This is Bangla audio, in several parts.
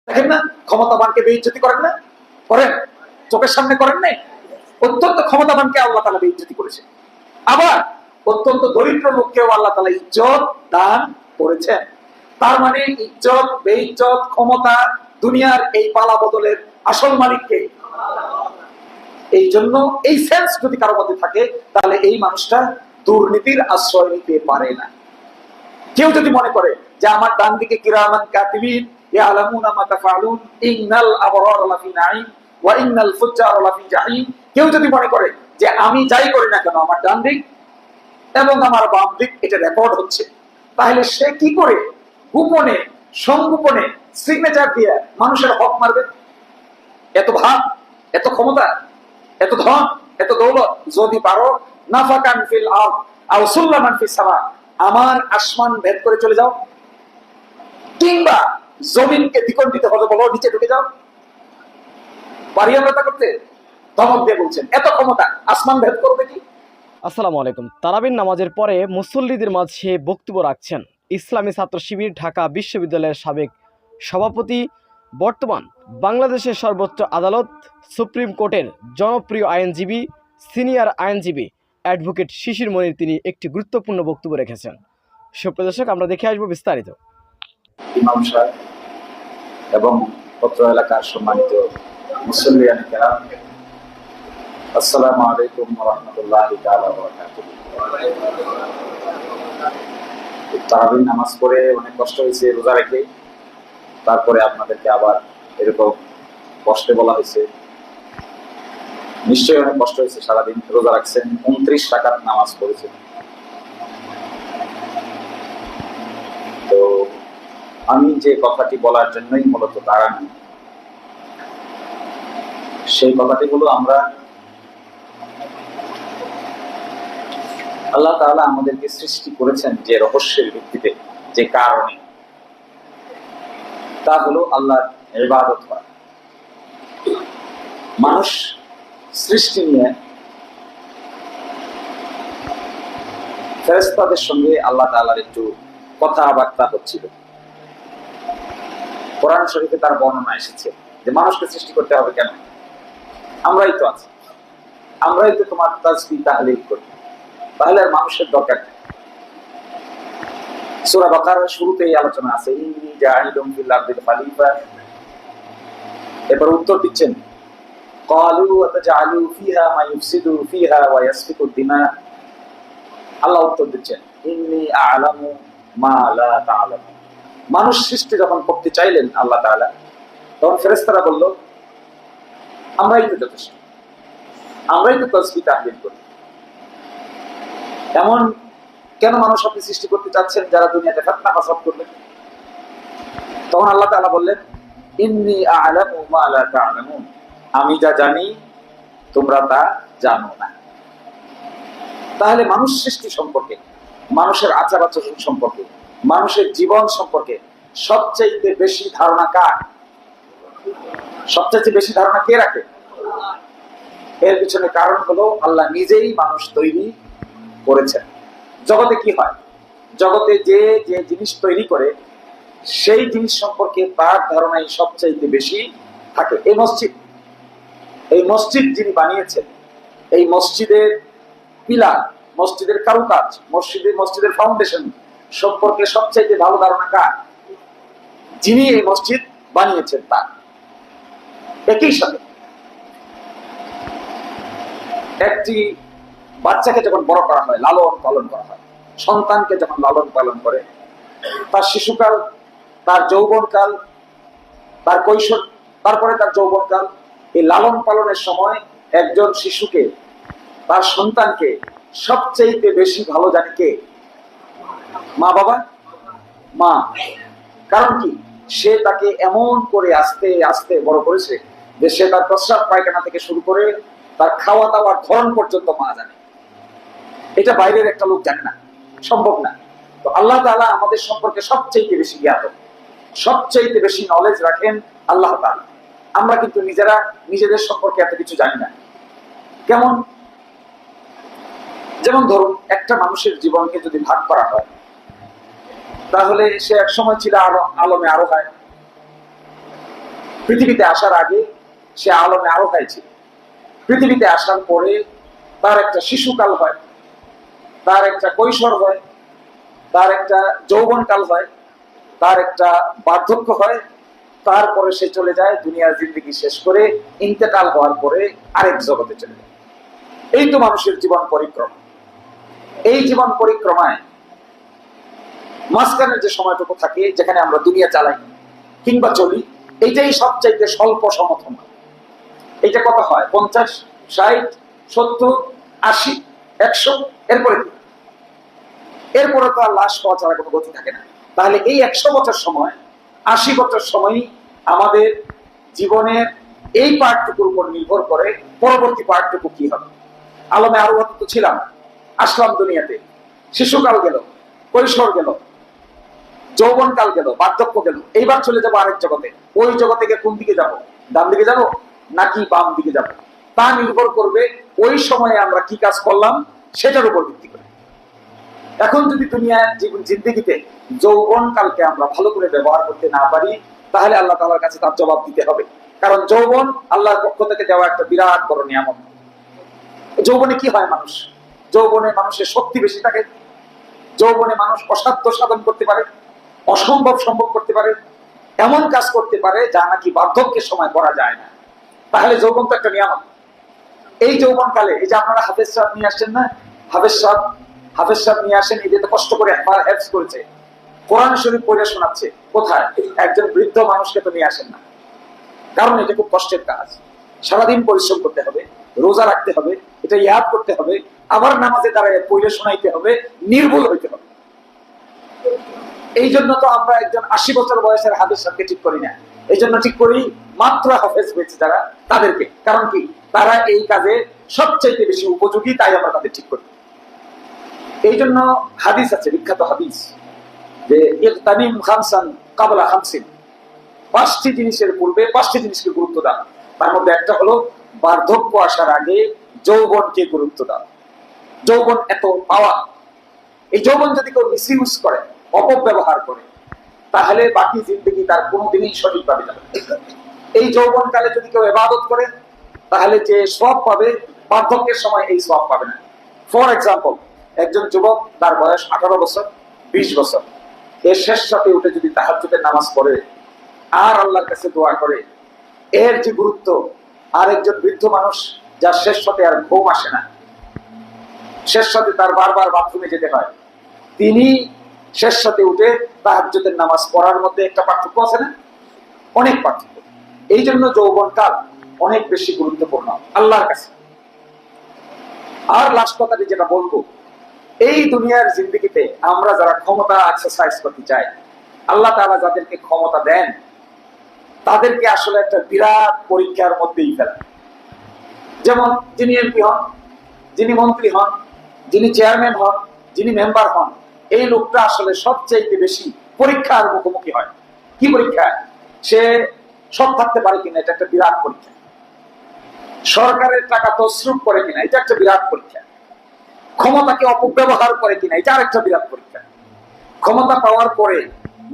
দেখেন না, ক্ষমতাবানকে বেইজ্জতি করেন না? করেন? চোখের সামনে করেন নাই? অত্যন্ত ক্ষমতাবানকে আল্লাহ তাআলা বেইজ্জতি করেছে। আবার অত্যন্ত দরিদ্র লোককেও আল্লাহ তাআলা ইজ্জত দান করেছেন। তার মানে ইজ্জত বেইজ্জত ক্ষমতা দুনিয়ার এই পালা বদলের আসল মালিককে। এই জন্য এই সেন্স যদি কারো মধ্যে থাকে, তাহলে এই মানুষটা দুর্নীতির আশ্রয় নিতে পারে না। কেউ যদি মনে করে যে আমার ডান দিকে কিরামান কাতিবিন ইয়ালামুনা মা তাফআলুন ইন্নাল আবরার লাফি নাঈম ওয়া ইন্নাল ফুজ্জার লাফি জাহিম, কেউ যদি মনে করে যে আমি যাই করি না কেন আমার ডান দিক এবং আমার বাম দিক এটা রেকর্ড হচ্ছে, তাহলে সে কি করে গোপনে সংগোপনে সিগনেচার দিয়ে মানুষের হক মারবে? এত ভাব, এত ক্ষমতা, এত ধন, এত দৌলত যদি পারো, নাফাকান ফিল আরদ আও সুল্লামান ফিস সামা, আমার আসমান ভেদ করে চলে যাও, কিংবা জমিনকে দ্বিখণ্ডিত হবে বলো নিচে ঢুকে যাও। পারি আমরা তা করতে? ধমক দিয়ে বলছেন এত ক্ষমতা, আসমান ভেদ করবে কি? আসসালামু আলাইকুম। তারাবির নামাজের পরে মুসল্লিদের মাঝে বক্তব্য রাখছেন ইসলামী ছাত্র শিবির ঢাকা বিশ্ববিদ্যালয়ের সাবেক সভাপতি, বর্তমান বাংলাদেশের সর্বোচ্চ আদালত সুপ্রিম কোর্টের জনপ্রিয় আইনজীবী, সিনিয়র আইনজীবী অ্যাডভোকেট শিশির মনির। তিনি একটি গুরুত্বপূর্ণ বক্তব্য রেখেছেন। সুপ্রিয় দর্শক, আমরা দেখে আসবো বিস্তারিত। ইমাম সাহেব এবং পত্র এলাকার সম্মানিত মুসল্লিয়ান কেরাম, আসসালামু আলাইকুম ওয়া রাহমাতুল্লাহি তাআলা ওয়া বারাকাতুহু। তারাবির নামাজ পড়ে অনেক কষ্ট হয়েছে, রোজা রেখে তারপরে আপনাদেরকে আবার এরকম কষ্টে বলা হয়েছে। নিশ্চয়ই অনেক কষ্ট হয়েছে, সারাদিন রোজা রাখছেন, 29 রাকাত নামাজ পড়েছেন। তো আমি যে কথাটি বলার জন্যই মূলত দাঁড়ানো, সেই কথাটি হলো আমরা আল্লাহ তাআলা আমাদেরকে সৃষ্টি করেছেন যে রহস্যের ভিত্তিতে, যে কারণে, তা হলো আল্লাহর ইবাদত করা। মানুষ সৃষ্টি নিয়ে ফেরেশতাদের সঙ্গে আল্লাহ তাআলার একটু কথাবার্তা হচ্ছিল। কোরআন শরীফে তার বর্ণনা এসেছে যে মানুষকে সৃষ্টি করতে হবে কেন? আমরাই তো আছি, আমরাই তো তোমার তাসবিহ তাহলিল করি, তাহলে আর মানুষের দরকার নেই। সূরা বাকারার শুরুতেই আলোচনা আছে ইন্নী জাইলুম ফিল আরদি খলিফা। এরপর উত্তর দিচ্ছেন ক্বালু আতাজআলু ফিহা মা ইউফসিদু ফিহা ওয়া ইয়াসফিকু দিমা। আল্লাহ উত্তর দিচ্ছেন ইন্নী আ'লামু মা লা তা'লামুন। মানুষ সৃষ্টি যখন করতে চাইলেন আল্লাহ তাআলা, তখন ফেরেশতারা বলল আমরাই তো যথেষ্ট, আমরাই তো তাসবিহ তাহলিল করি। এমন কেন মানুষ আপনি সৃষ্টি করতে চাচ্ছেন যারা দুনিয়াতে ফিতনা ফাসাদ করবে? তখন আল্লাহ তাআলা বললেন ইন্নী আ'লামু মা লা তা'লামুন, আমি যা জানি তোমরা তা জানো না। তাহলে মানুষ সৃষ্টি সম্পর্কে, মানুষের আচার আচরণ সম্পর্কে, মানুষের জীবন সম্পর্কে সবচেয়ে বেশি ধারণা কার? সবচেয়ে বেশি ধারণা কে রাখে? এর পিছনে কারণ হলো আল্লাহ নিজেই মানুষ তৈরি করেছেন। জগতে কি হয়? জগতে যে যে জিনিস তৈরি করে সেই জিনিস সম্পর্কে তার ধারণাই সবচেয়ে বেশি থাকে। এই মসজিদ যিনি বানিয়েছেন, এই মসজিদের পিলার, মসজিদের কারুকাজ, মসজিদের ফাউন্ডেশন সম্পর্কে সবচাইতে ভালো ধারণা কার? যিনি এই মসজিদ বানিয়েছেন তার। একই সাথে একটি বাচ্চাকে যখন বড় করা হয়, লালন পালন করা হয়, সন্তানকে যখন লালন পালন করে, তার শিশুকাল, তার যৌবনকাল, তার কৈশোর, তারপরে তার যৌবনকাল, এই লালন পালনের সময় একজন শিশুকে, তার সন্তানকে সবচেয়ে বেশি ভালো জানে কে? মা বাবা, মা। কারণ কি? সে তাকে এমন করে আস্তে আস্তে বড় করেছে যে সে তার প্রস্রাব পায়খানা থেকে শুরু করে তার খাওয়া দাওয়ার ধরন পর্যন্ত মা জানে। এটা বাইরের একটা লোক জানে না, সম্ভব না। তো আল্লাহ তাআলা আমাদের সম্পর্কে সবচেয়ে বেশি জ্ঞাত, সবচেয়ে বেশি নলেজ রাখেন আল্লাহ তাআলা। আমরা কিন্তু নিজেরা নিজেদের সম্পর্কে এত কিছু জানি না। কেমন? যেমন ধরুন, একটা মানুষের জীবনকে যদি ভাগ করা হয়, তাহলে সে এক সময় ছিল আলমে আরো হয়, পৃথিবীতে আসার আগে সে আলমে আরো হয়েছে। পৃথিবীতে আসার পরে তার একটা শিশুকাল হয়, তার একটা কৈশোর হয়, তার একটা যৌবনকাল হয়, তার একটা বার্ধক্য হয়, তারপরে সে চলে যায় দুনিয়ার জিন্দগি শেষ করে ইন্তেকাল হওয়ার পরে আরেক জগতে চলে যায়। এই তো মানুষের জীবন পরিক্রমা। এই জীবন পরিক্রমায় মাঝখানের যে সময়টুকু থাকে যেখানে আমরা দুনিয়া চালাই কিংবা চলি, এইটাই সবচাইতে স্বল্প সমর্থন। এইটা কত হয়? 50, 60, 70, 80, 100, এরপরে কি? এরপরে তো আর লাশ পাওয়া ছাড়া কোনো গতি থাকে না। তাহলে এই 100 বছর সময়, 80 বছর সময়ই আমাদের জীবনের এই পার্টটুকুর উপর নির্ভর করে পরবর্তী পার্টটুকু কি হবে। আলমে আরো তো ছিলাম, আসলাম দুনিয়াতে, শিশুকাল গেল, কৈশোর গেল, যৌবনকাল গেল, বার্ধক্য গেল, এইবার চলে যাবো আরেক জগতে। ওই জগতে গিয়ে কোন দিকে যাব? ডান দিকে যাব নাকি বাম দিকে যাব? তা নির্ভর করবে ওই সময়ে আমরা কি কাজ করলাম সেটার উপর ভিত্তি করে। এখন যদি দুনিয়ার জীবন জিন্দেগিতে যৌবনকালকে আমরা ভালো করে ব্যবহার করতে না পারি, তাহলে আল্লাহ তাআলার কাছে তার জবাব দিতে হবে। কারণ যৌবন আল্লাহর পক্ষ থেকে দেওয়া একটা বিরাট বড় নিয়ামত। যৌবনে কি হয়? যৌবনে মানুষের শক্তি বেশি থাকে। যৌবনে মানুষ অসাধ্য সাধন করতে পারে, অসম্ভব সম্ভব করতে পারে, এমন কাজ করতে পারে যা নাকি বার্ধক্যের সময় করা যায় না। তাহলে যৌবন তো একটা নিয়ামত। এই যৌবনকালে এই যে আপনারা হাফেজ সাহেব নিয়ে আসছেন না, হাফেজ সাহেব নিয়ে আসেন, এই যে কষ্ট করে হেফজ করেছে, কোরআন শরীফ পড়ে শোনাচ্ছে, কোথায়? একজন বৃদ্ধ মানুষকে তো নিয়ে আসেন না, কারণ এটা খুব কষ্টের কাজ। সারাদিন পরিশ্রম করতে হবে, রোজা রাখতে হবে, এটা ইয়াদ করতে হবে, আবার নামাজে দাঁড়ায় পড়ে শোনাইতে হবে, নির্ভুল হইতে হবে। এই জন্য তো আমরা একজন 80 বছর বয়সের হাফেজ সাহেবকে ঠিক করি না, এই জন্য ঠিক করি মাত্র হাফেজ হয়েছে যারা, তাদেরকে। কারণ কি? তারা এই কাজে সবচেয়ে বেশি উপযোগী, তাই আমরা তাদের ঠিক করি। এই জন্য হাদিস আছে, বিখ্যাত হাদিস, যে ইগতানিম খামসান কাবলা খামসিন, 5টি জিনিসের পূর্বে 5টি জিনিসকে গুরুত্ব দাও। তার মধ্যে একটা হলো বার্ধক্য আসার আগে যৌবনকে গুরুত্ব দাও। যৌবন এত পাওয়া, এই যৌবন যদি কেউ মিসইউজ করে, অপব্যবহার করে, তাহলে বাকি জিন্দগি তার কোনোদিনই সঠিকভাবে যাবে। এই যৌবনকালে যদি কেউ ইবাদত করে, তাহলে যে সওয়াব পাবে, বার্ধক্যের সময় এই সওয়াব পাবে না। ফর এক্সাম্পল, একজন যুবক, তার বয়স 18 বছর, 20 বছর, এর শেষ রাতে উঠে যদি তাহাজ্জুদের নামাজ পড়ে আর আল্লাহর কাছে দোয়া করে, এর যে গুরুত্ব, আর একজন বৃদ্ধ মানুষ যার শেষ রাতে আর ঘুম আসে না, শেষ রাতে তার বারবার বাথরুমে যেতে হয়, তিনি শেষ রাতে উঠে তাহাজ্জুদের নামাজ পড়ার মধ্যে একটা পার্থক্য আছে না? অনেক পার্থক্য। এই জন্য যৌবনকাল অনেক বেশি গুরুত্বপূর্ণ আল্লাহর কাছে। আর লাস্ট কথাটি যেটা বলবো, এই দুনিয়ার জিন্দগিতে আমরা যারা ক্ষমতা এক্সারসাইজ করতে চাই, আল্লাহ তাআলা যাদেরকে ক্ষমতা দেন, তাদেরকে আসলে একটা বিরাট পরীক্ষার মধ্যেই ফেলেন। যেমন যিনি এমপি হন, যিনি মন্ত্রী হন, যিনি চেয়ারম্যান হন, যিনি মেম্বার হন, এই লোকটা আসলে সবচেয়ে বেশি পরীক্ষার মুখোমুখি হয়। কি পরীক্ষা? সে সৎ থাকতে পারে কিনা, এটা একটা বিরাট পরীক্ষা। সরকারের টাকা তছরুপ করে কিনা, এটা একটা বিরাট পরীক্ষা। ক্ষমতাকে অপব্যবহার করে কিনা, এটা আরেকটা বিরাট পরীক্ষা। ক্ষমতা পাওয়ার পরে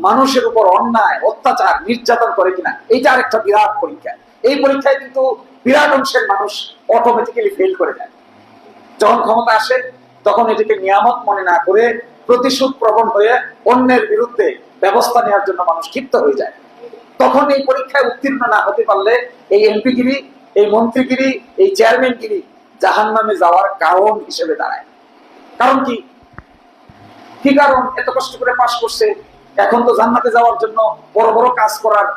মানুষের উপর অন্যায়, অত্যাচার, নির্যাতন করে কিনা, এইটা আরেকটা বিরাট পরীক্ষা। এই পরীক্ষায় কিন্তু বিরাট অংশের মানুষ অটোমেটিক্যালি ফেল করে যায়। যখন ক্ষমতা আসে তখন এটাকে নিয়ামত মনে না করে প্রতিশোধ প্রবণ হয়ে অন্যের বিরুদ্ধে ব্যবস্থা নেওয়ার জন্য মানুষ ক্ষিপ্ত হয়ে যায়। তখন এই পরীক্ষায় উত্তীর্ণ না হতে পারলে এই এমপিগিরি, এই মন্ত্রীগিরি, এই চেয়ারম্যানগিরি জাহান্নামে যাওয়ার কারণ হিসেবে দাঁড়ায়। কারণ কি? কি কারণ? এত কষ্ট করে পাশ করছে, এখন তো জান্নাতে যাওয়ার জন্য বড় বড় কাজ করার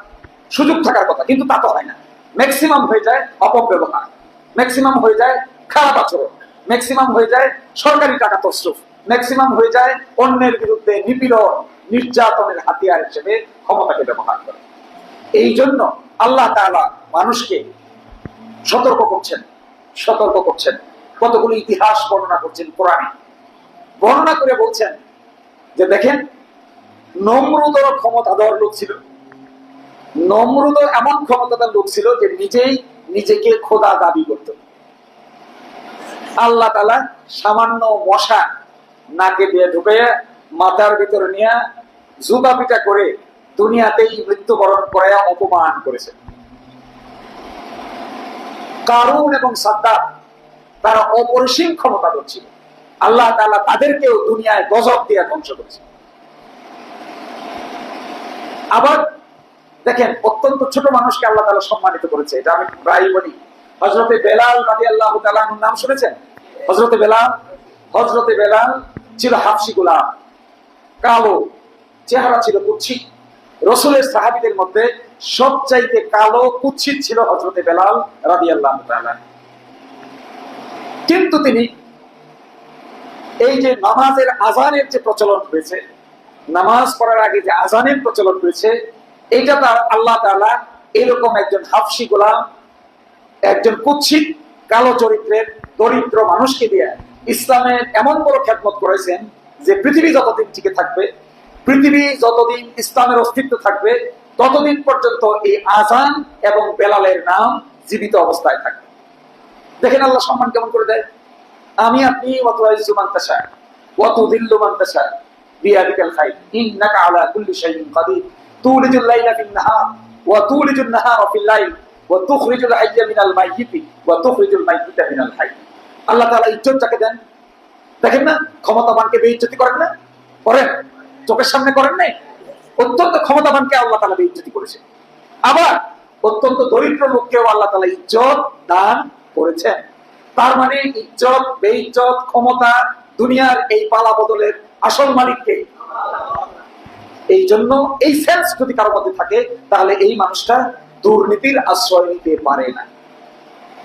সুযোগ থাকার কথা, কিন্তু তা তো হয় না। ম্যাক্সিমাম হয়ে যায় অপব্যবহার, ম্যাক্সিমাম হয়ে যায় খারাপ আচরণ, ম্যাক্সিমাম হয়ে যায় সরকারি টাকা তছরুফ, ম্যাক্সিমাম হয়ে যায় অন্যের বিরুদ্ধে নিপীড়ন, নির্যাতনের হাতিয়ার হিসেবে ক্ষমতাকে ব্যবহার করে। এই জন্য আল্লাহ তাআলা মানুষকে সতর্ক করছেন, কতগুলো ইতিহাস বর্ণনা করছেন কোরআনে। বর্ণনা করে বলছেন যে দেখেন, নমরুদের ক্ষমতাধর লোক ছিল। নমরুদ এমন ক্ষমতাধর লোক ছিল যে নিজেকে খোদা দাবি করত। আল্লাহ তাআলা সামান্য মশা নাকে দিয়ে ঢুকে মাথার ভিতরে নিয়ে জুতা পিটা করে দুনিয়াতেই মৃত্যুবরণ করে অপমান করেছেন। কারুন এবং সাদ্দাত তারা অপরিসীম ক্ষমতাধর ছিল। আল্লাহ তাআলা তাদেরকেও দুনিয়ায় গজব দিয়ে ধ্বংস করেছে। আবার দেখেন, অত্যন্ত ছোট মানুষকে আল্লাহ তাআলা সম্মানিত করেছে। এটা আমি প্রায়ই বলি। হযরতে বেলাল রাদিয়াল্লাহু তাআলা আনহুর নাম শুনেছেন? হযরতে বেলাল ছিল হাবশী গোলাম, কালো, চেহারা ছিল কুৎসিত। রাসূলের সাহাবীদের মধ্যে সবচাইতে কালো কুৎসিত ছিল হযরতে বেলাল রাদিয়াল্লাহু তাআলা। কিন্তু তিনি এই যে নামাজের আযানের যে প্রচলন হয়েছে, নামাজ পড়ার আগে যে আযানের প্রচলন হয়েছে, এটা তার আল্লাহ তাআলা এরকম একজন হাবশী গোলাম, একজন কুৎসিত কালো চরিত্রের দরিদ্র মানুষকে দিয়ে ইসলামের এমন বড় খেদমত করেছেন যে পৃথিবী যতদিন টিকে থাকবে, পৃথিবী যতদিন ইসলামের অস্তিত্ব থাকবে, ততদিন পর্যন্ত এই আযান এবং বেলালের নাম জীবিত অবস্থায় থাকবে। দেখেন আল্লাহ সম্মান কেমন করে দেয়। আমি আপনি ওয়াতুইযু মান তাশা ওয়া তুযিল্লু মান তাশা বিয়াদিকাল খায়র ইন্নাকা আলা কুল্লি শাইইন কাদির তুলিজুল লাইলা ফিন নাহার ওয়া তুলিজুন নাহারা ফিল লাইল ওয়া তুখরিজুল হাইয়্যা মিনাল মাইয়িতি ওয়া তুখরিজুল মাইয়িতা মিনাল হাইয়্য। আল্লাহ তাআলা ইজ্জত যাকে দেন, দেখেন না, ক্ষমতাবানকে বেইজ্জতি করেন না? করেন, চোখের সামনে করেন না? অত্যন্ত ক্ষমতাবানকে আল্লাহ তাআলা বেইজ্জতি করেছে। আবার অত্যন্ত দরিদ্র লোককেও আল্লাহ তাআলা ইজ্জত দান করেছেন। তার মানে ইজ্জত, বেইজ্জত, ক্ষমতা, দুনিয়ার এই পালা বদলের আসল মালিককে। এই জন্য এই সেন্স যদি কারোর মধ্যে থাকে, তাহলে এই মানুষটা দুর্নীতির আশ্রয় নিতে পারে না।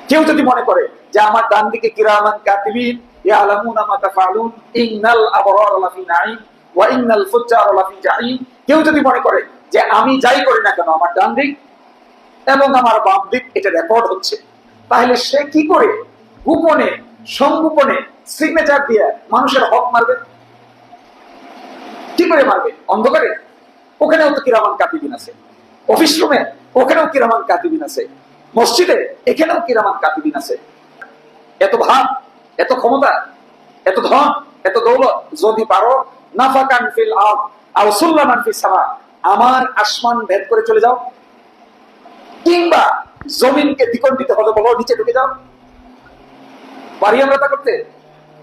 কেউ যদি মনে করে যে আমার ডান দিকে কিরামান কাতিবিন ইয়ালামুনা মা তাফআলুন ইন্নাল আবরার লাফি নাঈম ওয়া ইন্নাল ফুজ্জার লাফি জাহিম, কেউ যদি মনে করে যে আমি যাই করি না কেন আমার ডান দিক এবং আমার বাম দিক এটা রেকর্ড হচ্ছে, তাহলে সে কি করে গোপনে সংগোপনে সিগনেচার দিয়ে মানুষের হক মারবে? কি করে মারবে? অন্ধকারে? ওখানেও তো কিরামান কাতিবিন আছে। অফিস রুমে? ওখানেও কিরামান কাতিবিন আছে। মসজিদে? এখানেও কিরামান কাতিবিন আছে। এত ভাব, এত ক্ষমতা, এত ধন, এত দৌলত যদি পারো, নাফাকান ফিল আরদ আও সুল্লামান ফিস সামা, আমার আসমান ভেদ করে চলে যাও, কিংবা জমিনকে দ্বিখণ্ডিত হলে বলো নিচে ঢুকে যাও। পারি আমরা তা করতে?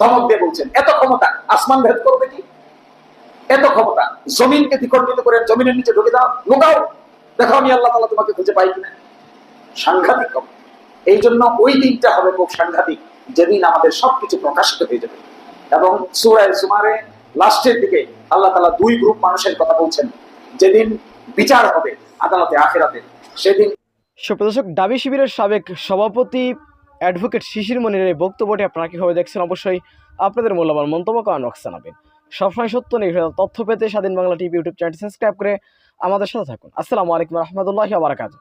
ধমক দিয়ে বলছেন এত ক্ষমতা, আসমান ভেদ করবে কি? এত ক্ষমতা, জমিনকে দ্বিখণ্ডিত করে জমিনের নিচে ঢুকে যাও, লুকাও, দেখো আমি আল্লাহ তাআলা তোমাকে খুঁজে পাই কিনা। সাংঘাতিক ক্ষমতা। এই জন্য ওই দিনটা হবে খুব সাংঘাতিক, যেদিন আমাদের সবকিছু প্রকাশিত হয়ে যাবে। এবং সূরা জুমারে লাস্টের দিকে আল্লাহ তাআলা দুই গ্রুপ মানুষের কথা বলছেন, যেদিন বিচার হবে আদালতে আখিরাতে, সেদিন। সুপ্রদর্শক, দাবি শিবিরের সাবেক সভাপতি অ্যাডভোকেট শিশির মনিরের এই বক্তব্যটি আপনারা কিভাবে দেখছেন, অবশ্যই আপনাদের মূল্যবান মন্তব্য কমেন্ট বক্সে জানাবেন। সবসময় সত্য নির্ভর তথ্য পেতে স্বাধীন বাংলা টিভি ইউটিউব চ্যানেলটি সাবস্ক্রাইব করে আমাদের সাথে থাকুন। আসসালামু আলাইকুম ওয়া রাহমাতুল্লাহি ওয়া বারাকাতুহু।